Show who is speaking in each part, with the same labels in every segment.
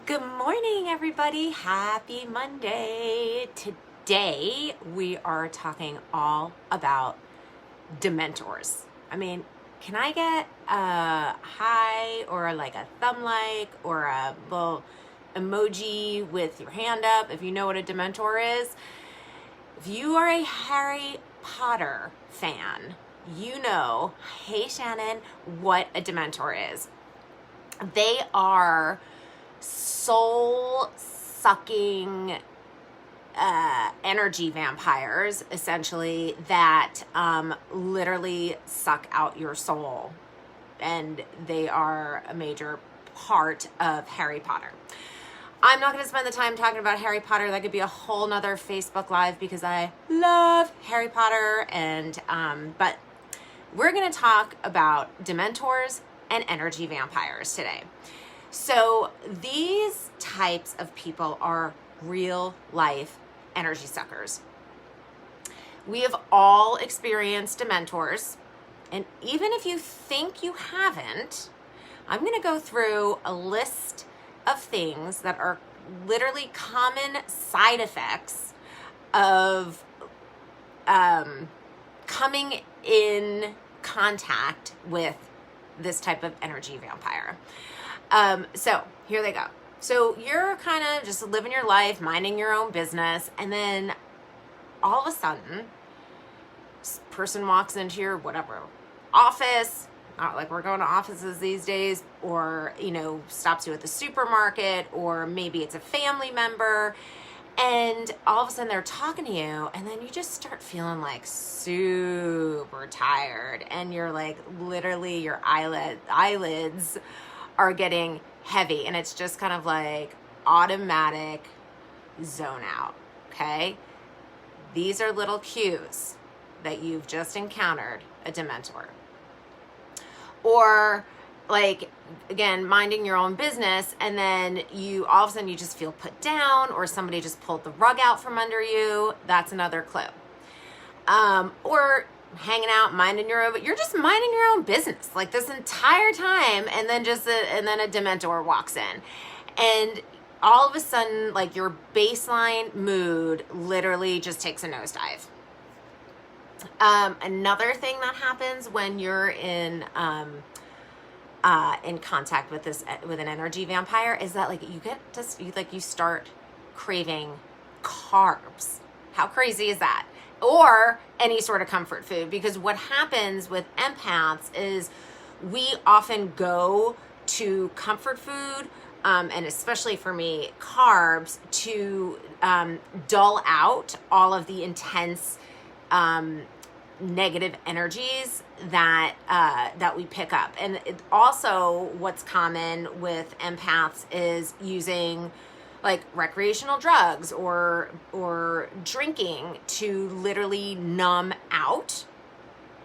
Speaker 1: Good morning, everybody. Happy Monday. Today, we are talking all about Dementors. I mean, can I get a hi or like a thumb like or a little emoji with your hand up if you know what a Dementor is? If you are a Harry Potter fan, you know, hey Shannon, what a Dementor is. They are soul sucking energy vampires, essentially, that literally suck out your soul, and they are a major part of Harry Potter. I'm not going to spend the time talking about Harry Potter. That could be a whole nother Facebook Live because I love Harry Potter, and but we're going to talk about Dementors and energy vampires today. So these types of people are real life energy suckers. We have all experienced Dementors, and even if you think you haven't, I'm going to go through a list of things that are literally common side effects of coming in contact with this type of energy vampire. So here they go. So you're kind of just living your life, minding your own business, and then all of a sudden, this person walks into your whatever office, not like we're going to offices these days, or, you know, stops you at the supermarket, or maybe it's a family member, and all of a sudden they're talking to you, and then you just start feeling like super tired, and you're like literally your eyelids are getting heavy, and it's just kind of like automatic zone out, okay? These are little cues that you've just encountered a Dementor. Or like, again, minding your own business, and then you all of a sudden you just feel put down, or somebody just pulled the rug out from under you. That's another clue. Or hanging out, minding your own, but you're just minding your own business like this entire time, and then a Dementor walks in, and all of a sudden, like, your baseline mood literally just takes a nosedive. Another thing that happens when you're in contact with an energy vampire is that you start craving carbs. How crazy is that? Or any sort of comfort food, because what happens with empaths is we often go to comfort food, and especially for me, carbs, to dull out all of the intense negative energies that we pick up. And also what's common with empaths is using like recreational drugs or drinking to literally numb out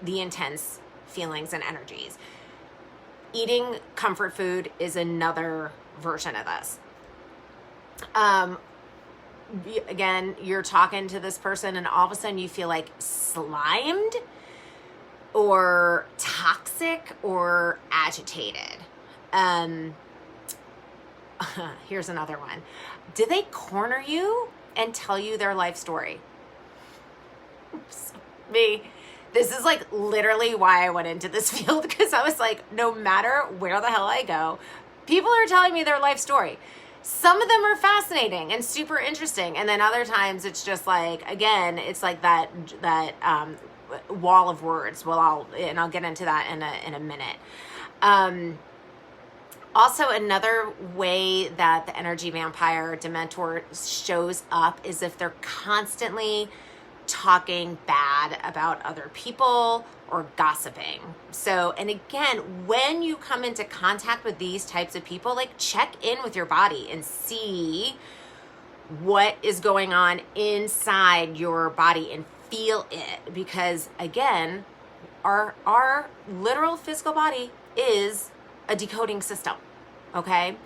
Speaker 1: the intense feelings and energies. Eating comfort food is another version of this. Again, you're talking to this person, and all of a sudden you feel like slimed or toxic or agitated. Here's another one. Do they corner you and tell you their life story? Me. This is like literally why I went into this field, because I was like, no matter where the hell I go, people are telling me their life story. Some of them are fascinating and super interesting, and then other times it's just like, again, it's like that wall of words. Well, I'll get into that in a minute. Also, another way that the energy vampire Dementor shows up is if they're constantly talking bad about other people or gossiping. So, and again, when you come into contact with these types of people, like, check in with your body and see what is going on inside your body and feel it, because again, our literal physical body is a decoding system. Okay.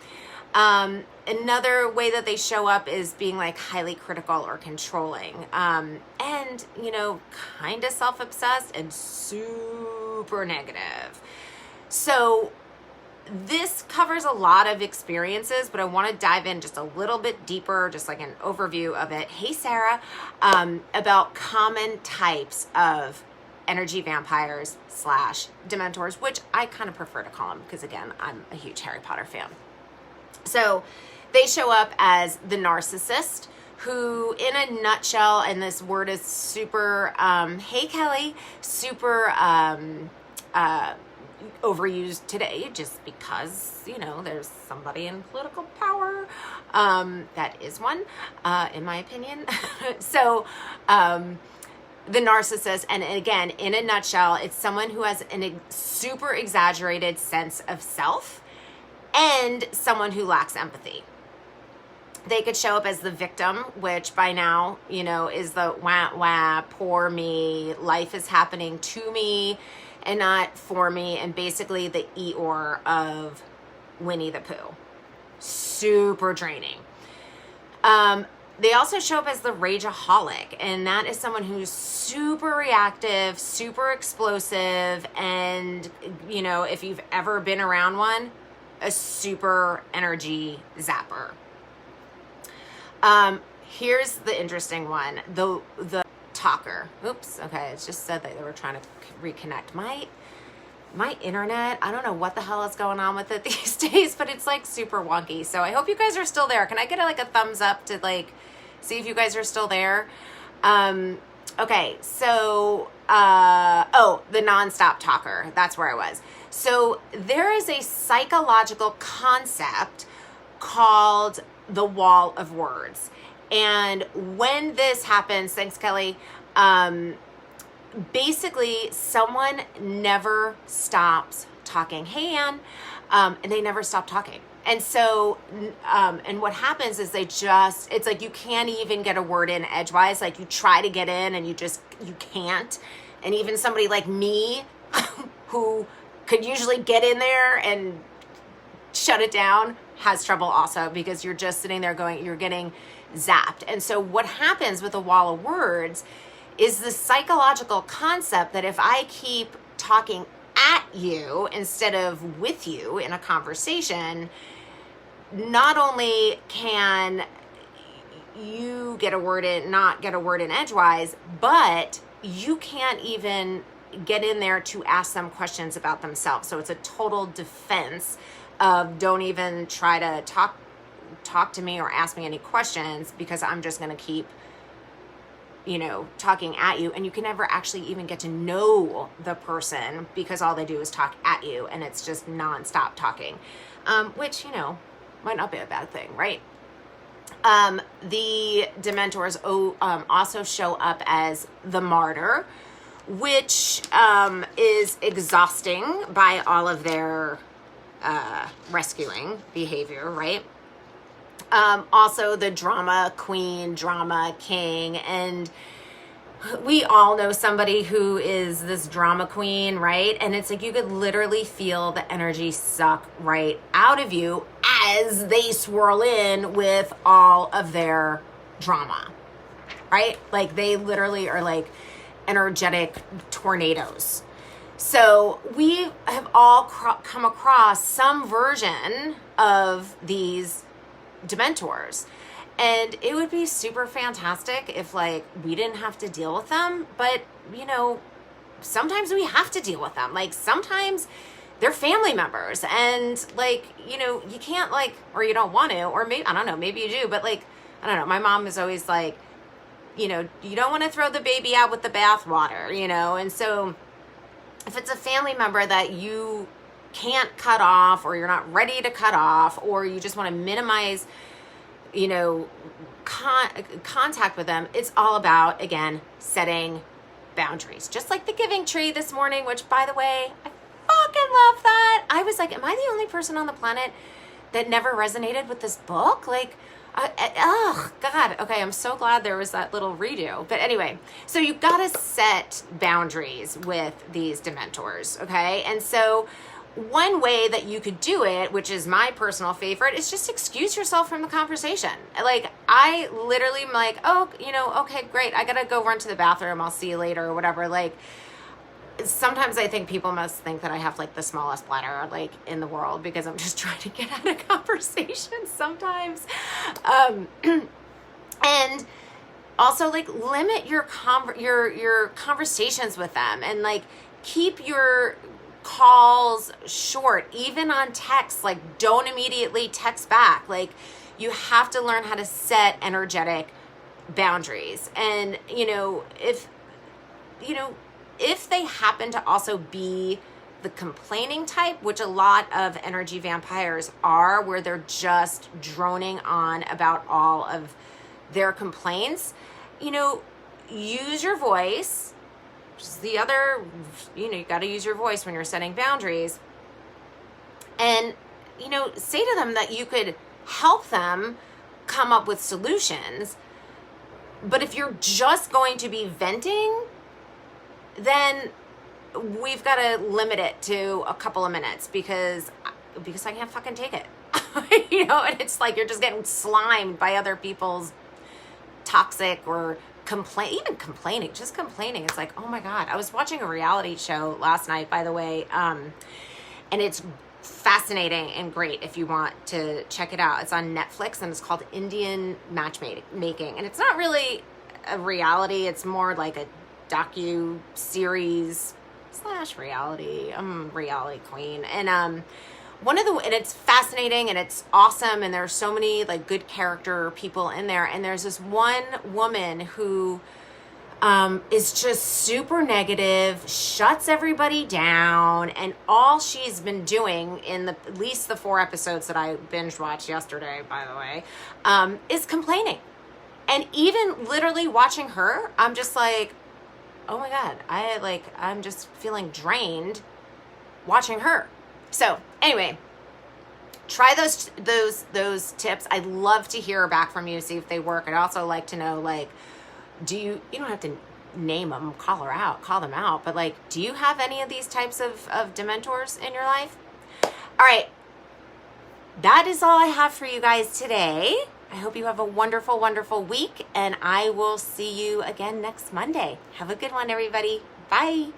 Speaker 1: Another way that they show up is being like highly critical or controlling, and, you know, kind of self-obsessed and super negative. So this covers a lot of experiences, but I want to dive in just a little bit deeper, just like an overview of it. Hey, Sarah, about common types of energy vampires / Dementors, which I kind of prefer to call them because, again, I'm a huge Harry Potter fan. So they show up as the narcissist, who, in a nutshell, and this word is super, hey, Kelly, super overused today just because, you know, there's somebody in political power. That is one, in my opinion. So, the narcissist, and again, in a nutshell, it's someone who has a super exaggerated sense of self and someone who lacks empathy. They could show up as the victim, which by now, you know, is the wah, poor me, life is happening to me and not for me, and basically the Eeyore of Winnie the Pooh. Super draining. They also show up as the rageaholic, and that is someone who's super reactive, super explosive, and, you know, if you've ever been around one, a super energy zapper. Here's the interesting one, the talker. Oops, okay, it just said that they were trying to reconnect. My internet, I don't know what the hell is going on with it these days, but it's like super wonky. So I hope you guys are still there. Can I get like a thumbs up to like see if you guys are still there? Okay, so the nonstop talker. That's where I was. So there is a psychological concept called the wall of words. And when this happens, thanks, Kelly, basically someone never stops talking. Hey, Ann, and they never stop talking. And so, and what happens is it's like you can't even get a word in edgewise. Like you try to get in and you can't. And even somebody like me who could usually get in there and shut it down has trouble also, because you're just sitting there you're getting zapped. And so what happens with a wall of words is the psychological concept that if I keep talking at you instead of with you in a conversation, not only can you not get a word in edgewise, but you can't even get in there to ask them questions about themselves. So it's a total defense of don't even try to talk to me or ask me any questions, because I'm just going to keep, you know, talking at you, and you can never actually even get to know the person because all they do is talk at you, and it's just nonstop talking, which, you know, might not be a bad thing, right? The Dementors also show up as the martyr, which is exhausting by all of their rescuing behavior, right? Also the drama queen, drama king, and we all know somebody who is this drama queen, right? And it's like you could literally feel the energy suck right out of you as they swirl in with all of their drama, right? Like they literally are like energetic tornadoes. So we have all come across some version of these Dementors, and it would be super fantastic if like we didn't have to deal with them, but you know, sometimes we have to deal with them. Like sometimes they're family members, and like, you know, you can't like, or you don't want to, or maybe, I don't know, maybe you do, but like, I don't know, my mom is always like, you know, you don't want to throw the baby out with the bathwater, you know. And so if it's a family member that you can't cut off, or you're not ready to cut off, or you just want to minimize, you know, contact with them, it's all about, again, setting boundaries. Just like the giving tree this morning, which, by the way, I fucking love that. I was like, am I the only person on the planet that never resonated with this book? Like, oh God. Okay, I'm so glad there was that little redo. But anyway, so you gotta set boundaries with these Dementors, okay? And so one way that you could do it, which is my personal favorite, is just excuse yourself from the conversation. Like, I literally am like, oh, you know, okay, great. I gotta go run to the bathroom. I'll see you later or whatever. Like, sometimes I think people must think that I have like the smallest bladder like in the world because I'm just trying to get out of conversations sometimes. And also like limit your conversations with them, and like keep your calls short, even on text. Like don't immediately text back. Like you have to learn how to set energetic boundaries. And if they happen to also be the complaining type, which a lot of energy vampires are, where they're just droning on about all of their complaints, use your voice. Which is the other, you got to use your voice when you're setting boundaries. And, say to them that you could help them come up with solutions. But if you're just going to be venting, then we've got to limit it to a couple of minutes because I can't fucking take it. And it's like you're just getting slimed by other people's toxic or complaining. It's like, oh my God. I was watching a reality show last night, by the way, and it's fascinating and great if you want to check it out. It's on Netflix and it's called Indian Matchmaking. And it's not really a reality. It's more like a docu-series / reality. I'm a reality queen. And and it's fascinating and it's awesome, and there's so many like good character people in there, and there's this one woman who is just super negative, shuts everybody down, and all she's been doing in at least the 4 episodes that I binge watched yesterday, by the way, is complaining. And even literally watching her, I'm just like, oh my God, I'm just feeling drained watching her. So anyway, try those tips. I'd love to hear back from you, see if they work. I'd also like to know, like, you don't have to name them, call them out, but like, do you have any of these types of Dementors in your life? All right. That is all I have for you guys today. I hope you have a wonderful, wonderful week, and I will see you again next Monday. Have a good one, everybody. Bye.